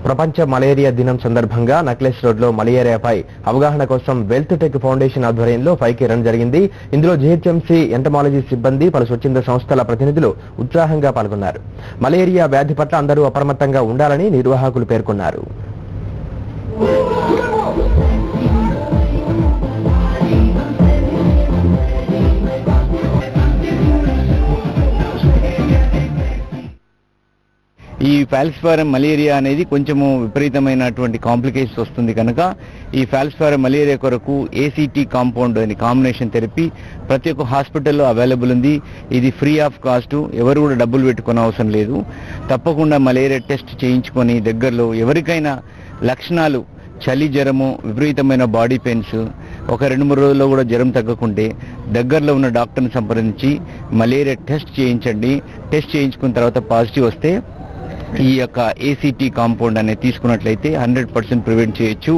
ప్రపంచ మలేరియా దినం సందర్భంగా నక్లెస్ రోడ్లో మలేరియాపై అవగాహన కోసం వెల్త్ టెక్ ఫౌండేషన్ ఆధ్వర్యంలో 5K రన్ జరిగింది. ఇందులో జీహెచ్ఎంసీ ఎంటమాలజీ సిబ్బంది, పలు స్వచ్ఛంద సంస్థల ప్రతినిధులు ఉత్సాహంగా పాల్గొన్నారు. మలేరియా వ్యాధి పట్ల అందరూ అప్రమత్తంగా ఉండాలని నిర్వాహకులు పేర్కొన్నారు. ఈ ఫాల్సిపారం మలేరియా అనేది కొంచెము విపరీతమైనటువంటి కాంప్లికేషన్స్ వస్తుంది కనుక ఈ ఫాల్సిపారం మలేరియా కొరకు ACT కాంపౌండ్ అని కాంబినేషన్ థెరపీ ప్రతి ఒక్క హాస్పిటల్లో అవైలబుల్ ఉంది. ఇది ఫ్రీ ఆఫ్ కాస్ట్, ఎవరు కూడా డబ్బులు పెట్టుకునే అవసరం లేదు. తప్పకుండా మలేరియా టెస్ట్ చేయించుకొని దగ్గరలో ఎవరికైనా లక్షణాలు చలి, జ్వరము, విపరీతమైన బాడీ పెయిన్స్, ఒక 2-3 రోజుల్లో కూడా జ్వరం తగ్గకుంటే దగ్గరలో ఉన్న డాక్టర్ని సంప్రదించి మలేరియా టెస్ట్ చేయించండి. టెస్ట్ చేయించుకున్న తర్వాత పాజిటివ్ వస్తే ఈ యొక్క ACT కాంపౌండ్ అనేది తీసుకున్నట్లయితే 100% ప్రివెంట్ చేయొచ్చు.